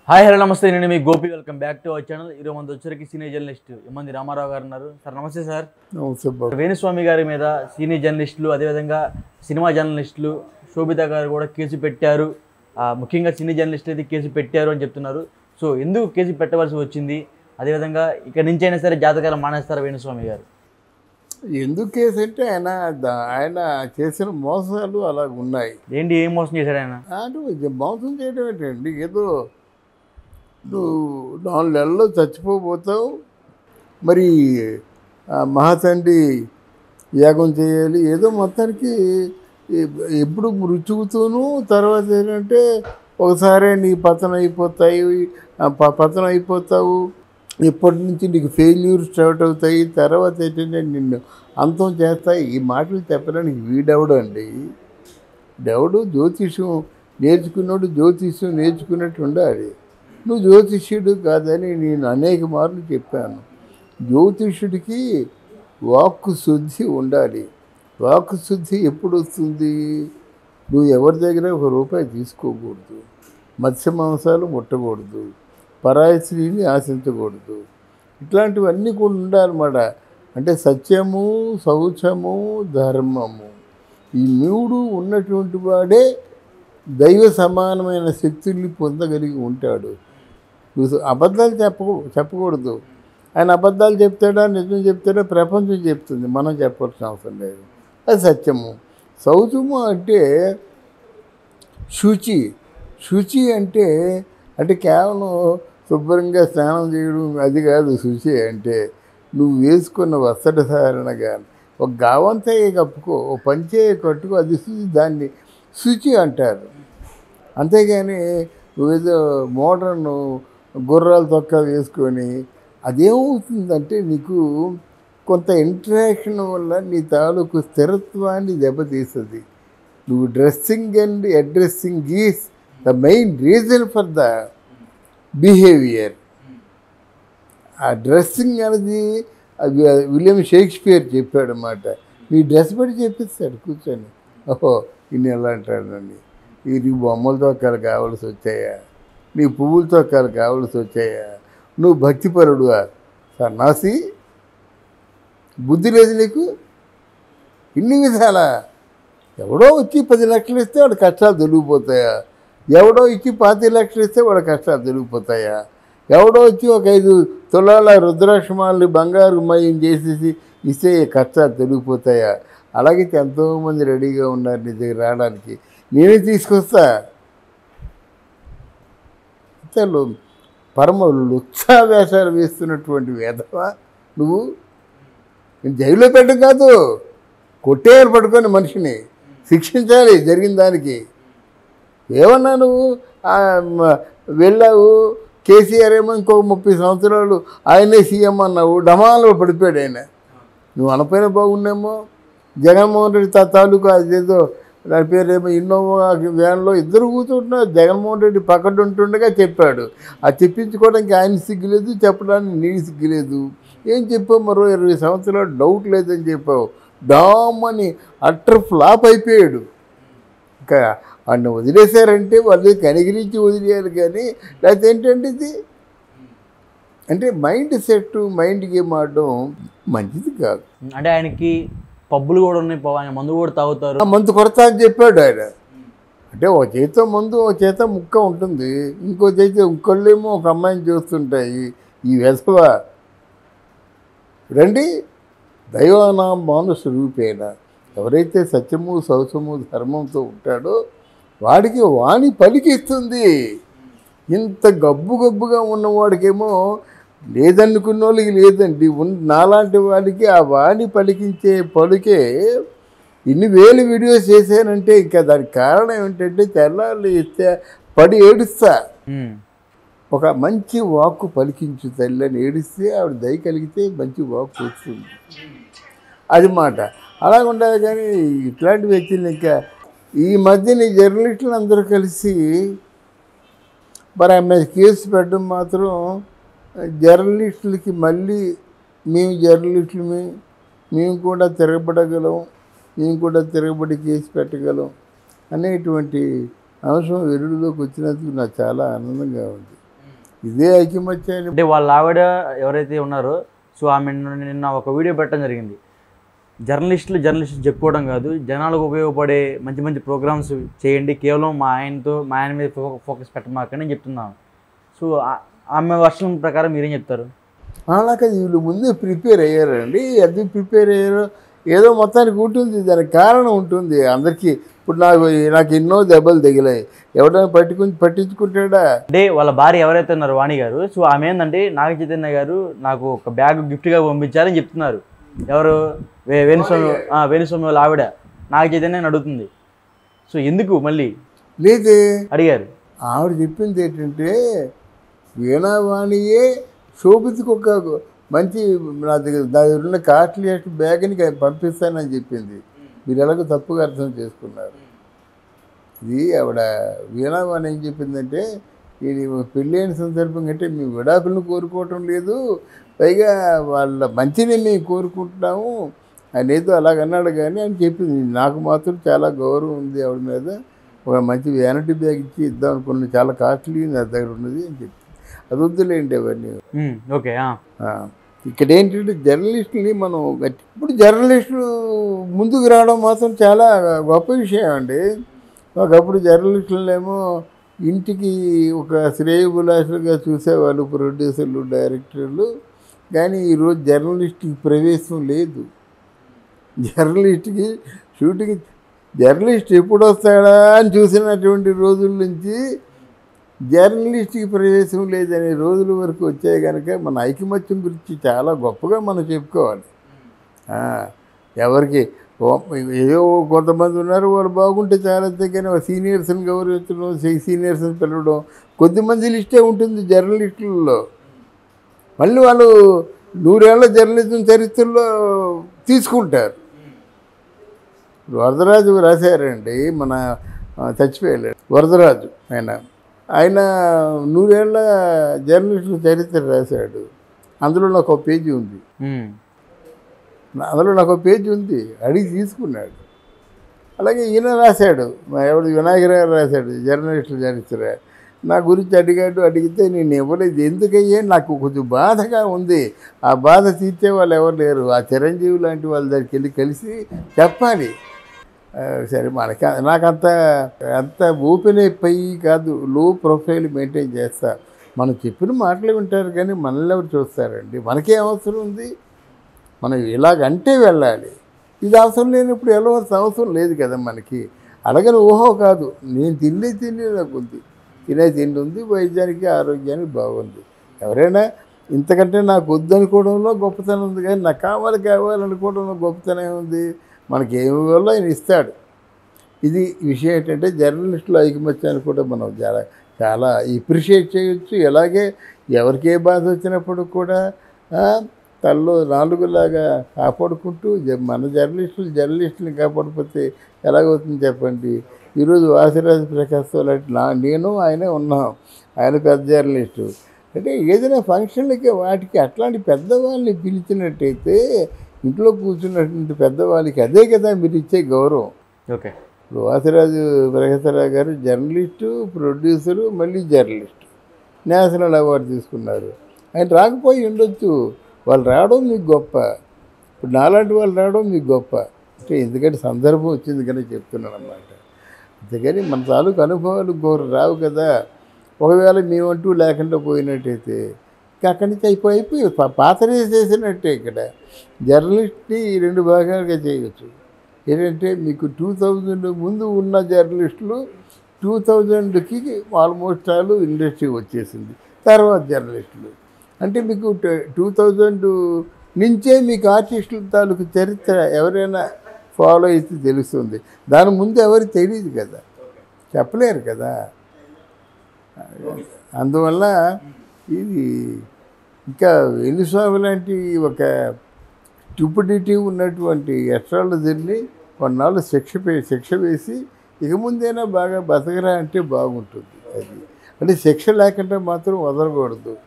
Hi hello నమస్తే, నేను మీ Gopi. Welcome back to our channel. ఈరోజు మన వచ్చరికి సీనియర్ జర్నలిస్ట్ ఎమ్మంది రామారావు గారు ఉన్నారు. సార్ నమస్తే. సార్ వేణుస్వామి గారి మీద సీనియర్ జర్నలిస్టులు, అదేవిధంగా సినిమా జర్నలిస్టులు శోభిత గారు కూడా కేసు పెట్టారు. ముఖ్యంగా సీనియర్ జర్నలిస్టులు అయితే కేసు పెట్టారు అని చెప్తున్నారు. సో ఎందుకు కేసు పెట్టవలసి వచ్చింది? అదేవిధంగా ఇక్కడ నుంచి అయినా సరే జాతకాలు మానేస్తారు వేణుస్వామి గారు? ఎందుకు కేసు అంటే ఆయన చేసిన మోసాలు అలా ఉన్నాయి. ఏంటి, ఏం మోసం చేశాడు ఆయన? అంటే మోసం చేయడం ఏంటండి, ఏదో నువ్వు 4 నెలల్లో చచ్చిపోతావు, మరి మహాతండ్రి యాగం చేయాలి, ఏదో మొత్తానికి ఎప్పుడు మృత్యువుతూను. తర్వాత ఏంటంటే ఒకసారి నీ పతనం అయిపోతావు, ఇప్పటి నుంచి నీకు ఫెయిల్యూర్ స్టార్ట్ అవుతాయి, తర్వాత ఏంటంటే నిన్ను అంతం చేస్తాయి. ఈ మాటలు చెప్పడానికి వీడెవడు అండి? డెవడు జ్యోతిష్యం నేర్చుకున్నాడు, జ్యోతిష్యం నేర్చుకున్నట్టు ఉండాలి. నువ్వు జ్యోతిష్యుడు కాదని నేను అనేక మార్లు చెప్పాను. జ్యోతిష్యుడికి వాక్కు శుద్ధి ఉండాలి. వాక్కు శుద్ధి ఎప్పుడు వస్తుంది? నువ్వు ఎవరి దగ్గర ₹1 తీసుకోకూడదు, మత్స్య మాంసాలు ముట్టకూడదు, పరాయి స్త్రీని ఆశించకూడదు, ఇట్లాంటివన్నీ కూడా ఉండాలన్నమాట. అంటే సత్యము, శౌచము, ధర్మము, ఈ 3 ఉన్నటువంటి వాడే దైవ సమానమైన శక్తుల్ని పొందగలిగి ఉంటాడు. నువ్వు అబద్ధాలు చెప్పకూడదు. ఆయన అబద్ధాలు చెప్తాడా నిజం చెప్తాడా ప్రపంచం చెప్తుంది, మనం చెప్పాల్సిన అవసరం లేదు. అది సత్యము. శౌచము అంటే శుచి అంటే కేవలం శుభ్రంగా స్నానం చేయడం అది కాదు. శుచి అంటే నువ్వు వేసుకున్న వస్త్రధారణగా ఒక గావంతా కప్పుకో, ఓ పంచే కట్టుకో, అది శుచి. దాన్ని శుచి అంటారు. అంతేగాని నువ్వేదో మోడర్న్ గుర్రాల తొక్క వేసుకొని అదేమవుతుందంటే నీకు కొంత ఇంటరాక్షన్ వల్ల నీ తాలూకు స్థిరత్వాన్ని దెబ్బతీస్తుంది. నువ్వు dressing and addressing is the main reason for the behaviour. ఆ డ్రెస్సింగ్ అనేది విలియం షేక్స్పియర్ చెప్పాడు అన్నమాట. నీ డ్రెస్ బట్టి చెప్పిస్తాడు కూర్చొని. ఓహో ఇన్ని ఎలా అంటాడండి, నీ బొమ్మల తొక్కాలు కావాల్సి వచ్చాయా, నీ పువ్వుల తొక్కాలు కావాల్సి వచ్చాయా, నువ్వు భక్తిపరుడువా? సన్నాసి, బుద్ధి లేదు నీకు? ఇన్ని విధాలా? ఎవడో వచ్చి 10 లక్షలు ఇస్తే వాడి కష్టాలు తొలగిపోతాయా? ఎవడో ఇచ్చి 25 లక్షలు ఇస్తే వాడి కష్టాలు తొలగిపోతాయా? ఎవడో వచ్చి ఒక 5 తులాల రుద్రాక్షమాలని బంగారు మయం చేసేసి ఇస్తే కష్టాలు తొలగిపోతాయా? అలాగే ఎంతోమంది రెడీగా ఉన్నారు నీ దగ్గర రావడానికి, నేనే తీసుకొస్తా. అసలు పరమ లుత్సావేషాలు వేస్తున్నటువంటి వేధవా నువ్వు. నేను జైల్లో పెట్టడం కాదు, కొట్టేయాలి పట్టుకొని మనిషిని శిక్షించాలి జరిగిన దానికి. ఏమన్నా నువ్వు వెళ్ళావు, కేసీఆర్ ఏమో ఇంకో 30 సంవత్సరాలు ఆయనే సీఎం అన్నావు, డమాలో పడిపోయాడు ఆయన. నువ్వు అనపోయినా బాగుండేమో. జగన్మోహన్ రెడ్డి తాలూకా అదేదో దాని పేరేమో ఇన్నోవా వ్యాన్లో 2 కూర్చుంటున్నారు. జగన్మోహన్ రెడ్డి పక్కన ఉంటుండగా చెప్పాడు. అది చెప్పించుకోవడానికి ఆయన సిగ్గులేదు, చెప్పడానికి నీకు సిగ్గులేదు. ఏం చెప్పావు? మరో 20 సంవత్సరాలు డౌట్ లేదని చెప్పావు. డామ్ అని అట్టర్ ఫ్లాప్ అయిపోయాడు. ఇంకా వాడిని వదిలేశారంటే వాళ్ళు కనిగిరించి వదిలేయాలి, కానీ లేకపోతే ఏంటంటే ఇది అంటే మైండ్ సెట్, మైండ్ గేమ్ ఆడడం మంచిది కాదు. అంటే ఆయనకి పబ్బులు కూడా ఉన్నాయి, ఆయన మందు కూడా తాగుతారు. మందు కొడతా అని చెప్పాడు ఆయన. అంటే ఒక చేతితో మందు, ఒక చేత ముక్క ఉంటుంది, ఇంకో చేతి ఇంకొళ్ళేమో ఒక అమ్మాయిని చూస్తుంటాయి. ఈ వెధవ రండి దైవానాం మానుష రూపేణ. ఎవరైతే సత్యము, శౌచము, ధర్మంతో ఉంటాడో వాడికి వాణి పలికిస్తుంది. ఇంత గబ్బుగా ఉన్నవాడికేమో లేదనుకున్న వాళ్ళకి లేదండి, నాలాంటి వాడికి ఆ వాణి పలికించే పలుకే ఇన్ని వేలు వీడియోస్ చేశానంటే ఇంకా దానికి కారణం ఏంటంటే తెల్లాళ్ళు ఇస్తే పడి ఏడుస్తా. ఒక మంచి వాక్కు పలికించు తల్లి అని ఏడిస్తే ఆవిడ దయ కలిగితే మంచి వాక్కు వస్తుంది. అది మాట అలాగ ఉండాలి. కానీ ఇట్లాంటి వ్యక్తులు ఇంకా ఈ మధ్యన జర్నలిస్టులు అందరూ కలిసి మరి ఆమె కేసు పెట్టడం మాత్రం జర్నలిస్టులకి మళ్ళీ మేము జర్నలిస్టులమే, మేము కూడా తిరగబడగలం, మేము కూడా తిరగబడి కేసు పెట్టగలం అనేటువంటి అంశం వెలుగులోకి వచ్చినందుకు నాకు చాలా ఆనందంగా ఉంది. ఇదే ఐకమత్యాన్ని. అంటే వాళ్ళ ఆవిడ ఎవరైతే ఉన్నారో సో ఆమె నిన్న ఒక వీడియో పెట్టడం జరిగింది. జర్నలిస్టులు చెప్పుకోవడం కాదు, జనాలకు ఉపయోగపడే మంచి మంచి ప్రోగ్రామ్స్ చేయండి, కేవలం మా ఆయన మీద ఫోకస్ పెట్టమాకని చెప్తున్నాను. సో ఆమె వర్షం ప్రకారం మీరేం చెప్తారు? అలాగే వీళ్ళు ముందే ప్రిపేర్ అయ్యారండి. అది ప్రిపేర్ అయ్యారు ఏదో మొత్తానికి ఉంటుంది, దానికి కారణం ఉంటుంది అందరికీ. ఇప్పుడు నాకు ఎన్నో దెబ్బలు తగిలాయి, ఎవరైనా పట్టించుకుంటాడా? అంటే వాళ్ళ భార్య ఎవరైతే ఉన్నారో వాణి గారు, సో ఆమె ఏంటంటే నాగ చైతన్య గారు నాకు ఒక బ్యాగ్ గిఫ్ట్గా పంపించారని చెప్తున్నారు. ఎవరు? వేణుస్వామి వాళ్ళ ఆవిడ నాగ చైతన్య అడుగుతుంది. సో ఎందుకు మళ్ళీ లేదే అడిగారు? ఆవిడ చెప్పింది ఏంటంటే వీణావాణియే శోభితకు ఒక మంచి నా దగ్గర ఉన్న కాస్ట్లీయెస్ట్ బ్యాగ్ని పంపిస్తానని చెప్పింది. మీరు ఎలాగో తప్పుగా అర్థం చేసుకున్నారు. ఇది ఆవిడ వీణావాణి ఏం చెప్పిందంటే, ఇది పెళ్ళైన సందర్భం కంటే మీ విడాకులను కోరుకోవటం లేదు, పైగా వాళ్ళ మంచిని మేము కోరుకుంటున్నాము అనేదో అలాగన్నాడు కానీ అని చెప్పింది. నాకు మాత్రం చాలా గౌరవం ఉంది ఆవిడ మీద, ఒక మంచి వ్యానిటీ బ్యాగ్ ఇచ్చి ఇద్దాం అనుకున్న, చాలా కాస్ట్లీ నా దగ్గర ఉన్నది అని చెప్పింది. అది వద్దులేండి అవన్నీ. ఓకే. ఇక్కడ ఏంటంటే జర్నలిస్టుని మనం ఇప్పుడు జర్నలిస్టులు ముందుకు రావడం మాత్రం చాలా గొప్ప విషయం అండి. ఒకప్పుడు జర్నలిస్టులనేమో ఇంటికి ఒక శ్రేయభిలాషులుగా చూసేవాళ్ళు ప్రొడ్యూసర్లు, డైరెక్టర్లు. కానీ ఈరోజు జర్నలిస్ట్కి ప్రవేశం లేదు. జర్నలిస్ట్కి షూటింగ్ జర్నలిస్ట్ ఎప్పుడు వస్తాడా అని చూసినటువంటి రోజుల నుంచి జర్నలిస్ట్కి ప్రవేశం లేదనే రోజుల వరకు వచ్చాయి కనుక మన ఐకమత్యం గురించి చాలా గొప్పగా మనం చెప్పుకోవాలి. ఎవరికి ఏదో కొంతమంది ఉన్నారు, వాళ్ళు బాగుంటే చాలా కానీ సీనియర్స్ని గౌరవించడం, సీనియర్స్ని పిలవడం, కొద్దిమంది లిస్టే ఉంటుంది జర్నలిస్టులలో. మళ్ళీ వాళ్ళు 100 ఏళ్ల జర్నలిజం చరిత్రలో తీసుకుంటారు. వరదరాజు రాశారండి, మన చచ్చిపోయాడు వరదరాజు. ఆయన 100 ఏళ్ల జర్నలిస్టుల చరిత్ర రాశాడు. అందులో నాకు ఒక పేజీ ఉంది, అడిగి తీసుకున్నాడు. అలాగే ఈయన రాశాడు, ఎవడు వినాయకర్ గారు రాశాడు జర్నలిస్టుల చరిత్ర. నా గురించి అడిగితే నేను ఇవ్వలేదు. ఎందుకయ్యే నాకు కొంచెం బాధగా ఉంది. ఆ బాధ తీర్చే వాళ్ళు ఎవరు లేరు. ఆ చిరంజీవి లాంటి వాళ్ళ దగ్గరికి వెళ్ళి కలిసి చెప్పాలి. సరే నాకంత ఓపెన్ అయిపోయి కాదు, లో ప్రొఫైల్ మెయింటైన్ చేస్తా. మనం చెప్పిన మాటలు వింటారు కానీ మనల్ని ఎవరు చూస్తారండి? మనకే అవసరం ఉంది, మనం ఇలాగంటే వెళ్ళాలి. ఇది అవసరం లేనప్పుడు వెళ్ళవలసిన అవసరం లేదు కదా మనకి. అడగని ఊహో కాదు, నేను తిండి నాకు ఉంది, తినే తిండి ఉంది, వైద్యానికి ఆరోగ్యానికి బాగుంది. ఎవరైనా ఇంతకంటే నాకు వద్దనుకోవడంలో గొప్పతనం ఉంది, కానీ నాకు కావాలనుకోవడంలో గొప్పతనం ఉంది. మనకి ఏమి వల్ల ఆయన ఇస్తాడు. ఇది విషయం ఏంటంటే జర్నలిస్టుల ఐకమత్యాన్ని కూడా మనం చాలా ఎప్రిషియేట్ చేయొచ్చు. అలాగే ఎవరికి ఏ బాధ వచ్చినప్పుడు కూడా తల్లో 4లాగా కాపాడుకుంటూ మన జర్నలిస్టుని కాపాడిపోతే ఎలాగవుతుంది చెప్పండి. ఈరోజు వాసిరాజు ప్రకాశ్తో నేను ఆయనే ఉన్నాం. ఆయన పెద్ద జర్నలిస్టు. అంటే ఏదైనా ఫంక్షన్లకి వాటికి అట్లాంటి పెద్దవాళ్ళని పిలిచినట్టయితే ఇంట్లో కూర్చున్నటువంటి పెద్దవాళ్ళకి అదే కదా మీరు ఇచ్చే గౌరవం. ఓకే. ఇప్పుడు వాసిరాజు ప్రకాశరావు గారు జర్నలిస్టు, ప్రొడ్యూసరు, మళ్ళీ జర్నలిస్టు, నేషనల్ అవార్డు తీసుకున్నారు. ఆయన రాకపోయి ఉండొచ్చు, వాళ్ళు రావడం మీకు గొప్ప. ఇప్పుడు నాలాంటి వాళ్ళు రావడం మీకు గొప్ప. అంటే ఎందుకంటే సందర్భం వచ్చింది కనుక చెప్తున్నాను అన్నమాట. అంతేగాని మన తాలూకు అనుభవాలు రావు కదా. ఒకవేళ మేమంటూ లేకుండా పోయినట్టయితే అక్కడి నుంచి అయిపోయి పాతరే చేసినట్టే. ఇక్కడ జర్నలిస్ట్ని 2 భాగాలుగా చేయవచ్చు. ఏంటంటే మీకు 2000 ముందు ఉన్న జర్నలిస్టులు 2000కి ఆల్మోస్ట్ ఆల్ ఇండస్ట్రీ వచ్చేసింది. తర్వాత జర్నలిస్టులు అంటే మీకు 2000 నుంచే మీకు ఆర్టిస్టుల తాలూకు చరిత్ర ఎవరైనా ఫాలో అయితే తెలుస్తుంది. దాని ముందు ఎవరికి తెలియదు కదా, చెప్పలేరు కదా. అందువల్ల ఇది ఇంకా వేణుస్వామి లాంటి ఒక స్టూపిడిటీ ఉన్నటువంటి ఎస్ట్రాలజర్ని కొన్నాళ్ళు శిక్ష వేసి ఇక ముందైనా బాగా బతకరా అంటే బాగుంటుంది. అది అంటే శిక్ష లేకుండా మాత్రం వదలకూడదు.